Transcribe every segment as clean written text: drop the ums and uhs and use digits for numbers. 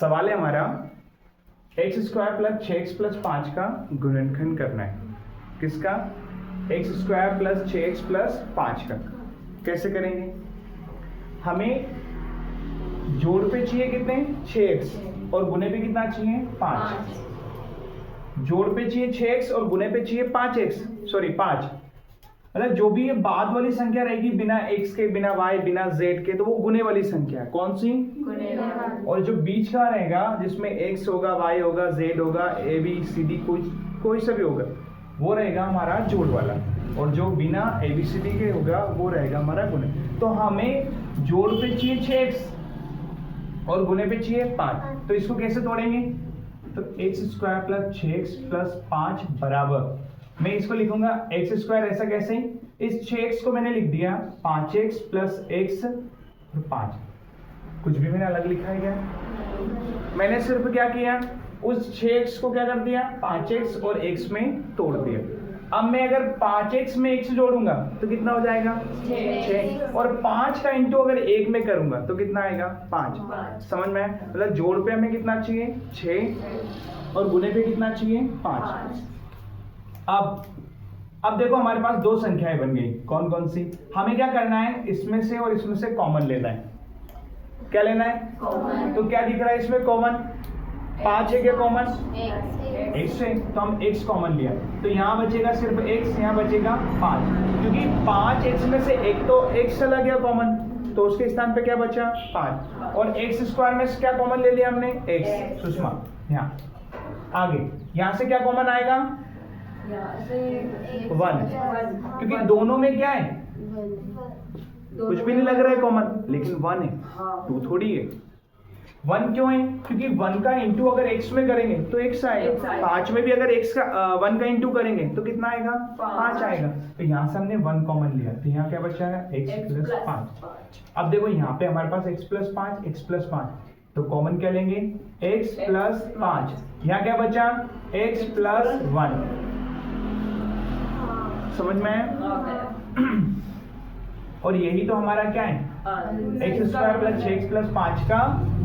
सवाल है हमारा x square plus 6x plus 5 का गुणनखंड करना है। किसका? X square plus 6x plus 5 का। कैसे करेंगे? हमें जोड़ पे चाहिए कितने? 6x और गुने पे कितना चाहिए? 5। जोड़ पे चाहिए 6x और गुने पे चाहिए 5x, सॉरी 5। मतलब जो भी ये बाद वाली संख्या रहेगी बिना x के, बिना y, बिना z के, तो वो गुने वाली संख्या है। कौन सी? गुने वाली। और जो बीच का रहेगा जिसमें x होगा, y होगा, z होगा, a b c d कोई सा भी होगा, वो रहेगा हमारा जोड़ वाला। और जो बिना a b c d के होगा वो रहेगा हमारा गुने। तो हमें जोड़ पे चाहिए 6x और गुने पे चाहिए 5। तो इसको कैसे तोड़ेंगे? तो x square plus 6x plus 5 बराबर, मैं इसको लिखूंगा एक्स स्क्वायर। ऐसा कैसे? इस 6x को मैंने लिख दिया 5x प्लस x और 5। कुछ भी मैंने अलग लिखा है क्या? मैंने सिर्फ क्या किया, उस 6x को क्या कर दिया, 5x और x में तोड़ दिया। अब मैं अगर 5x में x जोड़ूंगा तो कितना हो जाएगा? 6। और 5 का इंटू अगर 1 में करूंगा तो कितना आएगा? 5। समझ में? मतलब जोड़ पे हमें कितना चाहिए? 6 और गुने पे कितना चाहिए? 5। अब देखो हमारे पास दो संख्याएं बन गई। कौन कौन सी? हमें क्या करना है, इसमें से और इसमें से कॉमन लेना है। क्या लेना है? कॉमन। तो क्या दिख रहा है इसमें कॉमन? 5 है क्या कॉमन? x है, तो हम x कॉमन लिया। तो यहाँ बचेगा सिर्फ x, यहाँ बचेगा 5। क्योंकि 5x में से एक तो x चला गया कॉमन, तो उसके स्थान पे क्या बचा? 5। और x स्क्वायर में से क्या कॉमन ले लिया हमने? x। सुषमा यहाँ आगे, यहाँ से क्या कॉमन आएगा? 1। क्योंकि दोनों में क्या है? कुछ भी नहीं लग रहा है कॉमन, लेकिन 1 है, 2 थोड़ी है। 1 क्यों है? क्योंकि 1 का इंटू अगर x में करेंगे तो x आएगा। 5 में भी अगर x का 1 का इंटू करेंगे तो कितना आएगा? 5 आएगा। तो यहाँ से हमने 1 कॉमन लिया, तो यहाँ क्या बचा है? x plus 5। अब देखो यहाँ पे हमारे पास x प्लस 5, x प्लस 5, तो कॉमन क्या लेंगे? x plus 5। यहाँ क्या बचा? x plus 1। समझ में आया? और यही तो हमारा क्या है? X square plus 6x plus 5 का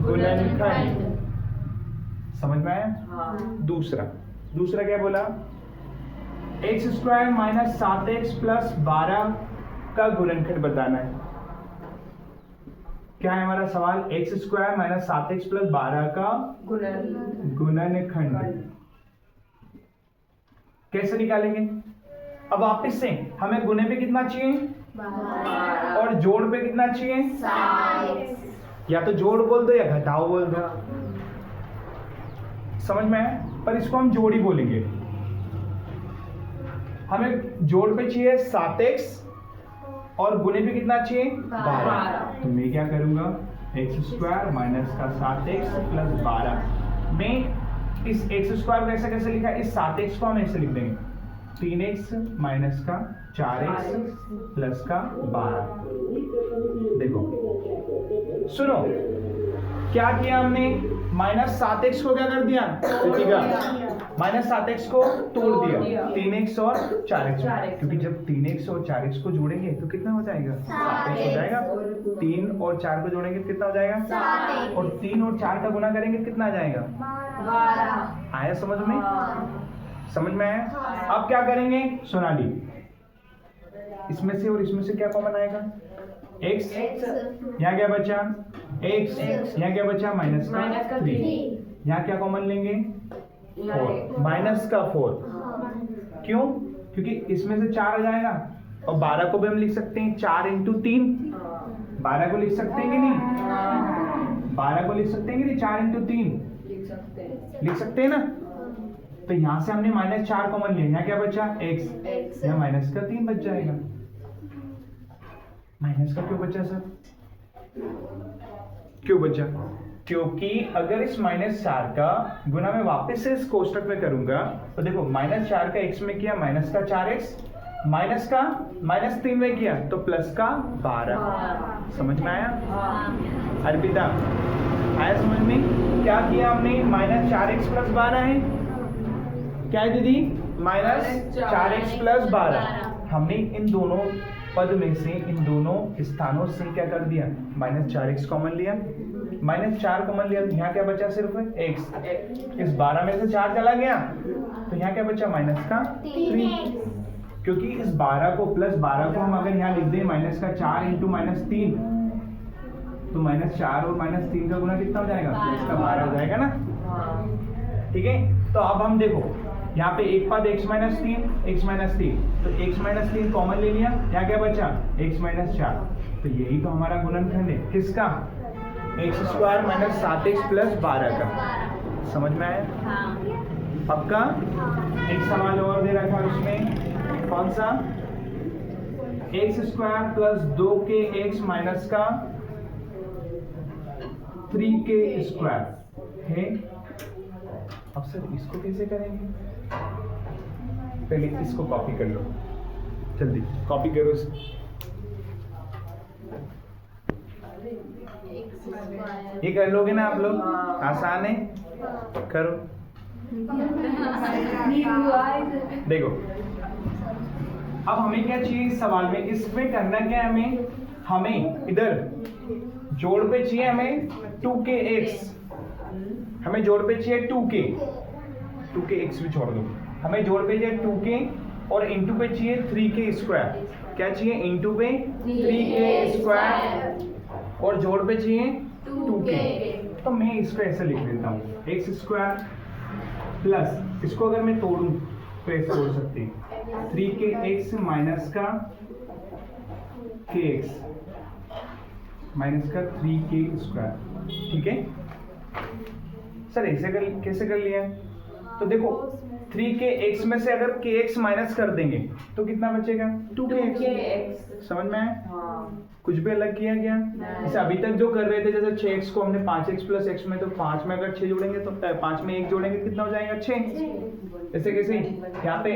गुणनखंड। समझ में आया? दूसरा क्या बोला? X square minus 7x plus 12 का गुणनखंड बताना है। क्या है हमारा सवाल? X square minus 7x plus 12 का गुणनखंड कैसे निकालेंगे? अब वापस से हमें गुने पे कितना चाहिए और जोड़ पे कितना चाहिए? 7x। या तो जोड़ बोल दो या घटाओ बोल दो, समझ में है? पर इसको हम जोड़ ही बोलेंगे। हमें जोड़ पे चाहिए 7x और गुने पे कितना चाहिए? 12। तो मैं क्या करूंगा, एक्स स्क्वायर माइनस का 7x प्लस 12। मैं इस एक्स स्क्वायर को ऐसा कैसे लिखा है? इस 7x को हम ऐसे लिख देंगे 3x माइनस का 4x प्लस का 12। देखो सुनो, क्या किया हमने? माइनस 7x को क्या कर दिया? माइनस 7x को तोड़ दिया 3x और 4x, क्योंकि जब 3x और 4x को जोड़ेंगे तो कितना हो जाएगा? 7x हो जाएगा। 3 और 4 को जोड़ेंगे तो कितना हो जाएगा? 7x। और 3 और 4 का गुना करेंगे तो कितना आ जाएगा? 12। आया समझ में? समझ में आया? अब क्या करेंगे सोनाली? इसमें से और इसमें से क्या कॉमन आएगा? x। यहाँ क्या बचा? x। यहाँ क्या बचा? माइनस का 3। यहाँ क्या कॉमन लेंगे? 4। माइनस का 4। क्यों? क्योंकि इसमें से 4 आ जाएगा और 12 को भी हम लिख सकते हैं 4 इंटू 3। 12 को लिख सकते हैं कि नहीं? 12 को लिख सकते हैं कि नहीं? 4 इंटू 3 लिख सकते हैं ना? तो यहां से हमने माइनस 4 कॉमन लिया। यहाँ क्या बचा? x। यहाँ माइनस का 3 बच जाएगा। माइनस का क्यों बचा सर? क्यों बचा? क्योंकि अगर इस माइनस 4 का गुना मैं वापस से इस कोष्टक में करूंगा तो देखो माइनस 4 का x में किया माइनस का 4x, माइनस का माइनस 3 में किया तो प्लस का 12। समझ में आया? अर्पिता आया समझ में? क्या किया हमने? माइनस 4x प्लस 12 है, क्या है दीदी? Minus 4x plus 12। हमने इन दोनों पद में से इन दोनों स्थानों से क्या कर दिया, -4x कॉमन लिया, -4 कॉमन लिया, तो यहाँ क्या बचा, सिर्फ x। इस 12 में से 4 चला गया तो यहाँ क्या बचा, -3, क्योंकि इस 12 को प्लस 12 को हम अगर यहाँ लिख दें -4 इंटू -3, तो -4 और -3 का गुना कितना हो जाएगा, प्लस का 12 हो जाएगा ना। ठीक है, तो अब हम देखो यहाँ पे एक पद x - 3, तो x - 3 कॉमन ले लिया, यहाँ क्या बचा, x - 4, तो यही तो हमारा गुणनखंड है, किसका, x² - 7x + 12 का। समझ में आया? पक्का? एक सवाल और दे रखा है उसमें, कौन सा, x² + 2kx - का 3k² है। अब सर इसको कैसे करेंगे, पहले इसको कॉपी कर लो, जल्दी कॉपी करो इसे। ये कर लोगे ना आप लोग, आसान है, करो। देखो अब हमें क्या चाहिए इस सवाल में, इसमें करना क्या है, हमें इधर जोड़ पे चाहिए हमें 2kx, हमें जोड़ पे चाहिए 2kx भी छोड़ दो, हमें जोड़ पे चाहिए 2k और इंटू पे चाहिए 3k²। क्या चाहिए, इंटू पे 3k² और जोड़ पे चाहिए 2k। तो मैं इसको ऐसे लिख देता हूँ, x² प्लस, इसको अगर मैं तोड़ूं तो ऐसे तोड़ सकते हैं, 3kx माइनस का kx माइनस का 3k²। ठीक है सर, ऐसे कैसे कर लिया, तो देखो 3kx में से अगर kx माइनस कर देंगे तो कितना बचेगा, 2kx। समझ में आया? कुछ भी अलग किया गया, जैसे अभी तक जो कर रहे थे, जैसे 6x को हमने 5x + x में, तो 5 में अगर 6 जोड़ेंगे तो 5 में 1 जोड़ेंगे कितना हो जाएगा, 6। ऐसे कैसे यहाँ पे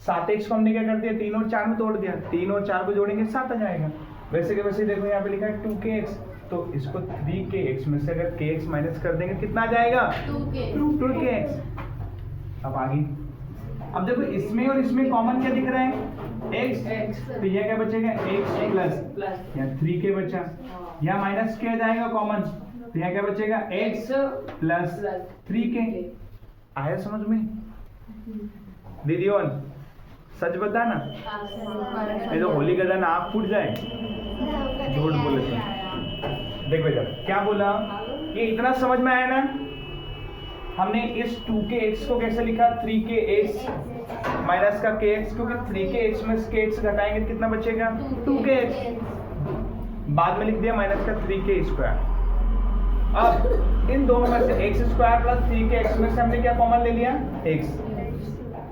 7x को हमने क्या कर दिया, 3 और 4 में तोड़ दिया, 3 और 4 को जोड़ेंगे 7 आ जाएगा। वैसे के वैसे देखो यहाँ पे लिखा है 2kx, तो इसको 3kx में से अगर kx माइनस कर देंगे कितना आ जाएगा, 2kx। अब आगे, अब देखो इसमें और इसमें कॉमन क्या दिख रहा है, x, तो यह क्या बचेगा, x प्लस यहाँ 3k बचा, यहाँ माइनस किया जाएगा कॉमन, तो यहाँ क्या बचेगा, x प्लस 3k। आया समझ में दीदी? और सच बताना, नहीं तो होली का दिन आँख फूट जाए, झूठ बोले तो। देख बेटा क्या बोला, ये इतना समझ में आया ना। हमने इस 2kx को कैसे लिखा, 3kx माइनस का kx, क्योंकि 3kx में kx घटाएंगे कितना बचेगा, 2kx। बाद में लिख दिया माइनस का 3k²। अब इन दोनों में से x² + 3kx में से हमने क्या कॉमन ले लिया, x,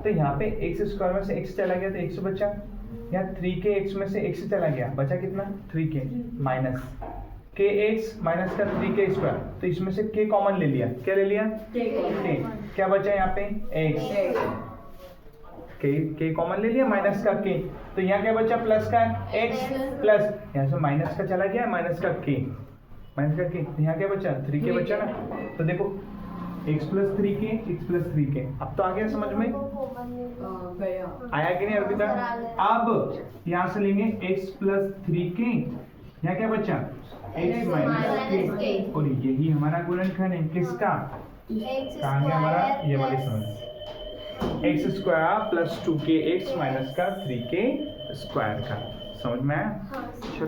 तो यहाँ पे x² में से x चला गया तो x बचा, यहाँ 3kx में से x चला गया, बचा कितना, 3k माइनस kx माइनस का 3k², तो इसमें से k कॉमन ले लिया, क्या ले लिया, k। क्या बचा यहाँ पे, x, k कॉमन ले लिया माइनस का k, तो यहाँ क्या बचा, प्लस का x प्लस, यहाँ से माइनस का चला गया, माइनस का k, तो यहाँ क्या बचा, 3k बचा ना। तो देखो x + 3k, अब तो आ गया समझ में, आया कि नहीं अर्पिता? अब यहाँ से लेंगे x + 3k, यहाँ क्या बचा, x - k, और यही हमारा गुणनखंड है, किसका, कहाँ गया हमारा, ये वाली समझ, x² + 2kx - का 3k² का। समझ में आया? चलो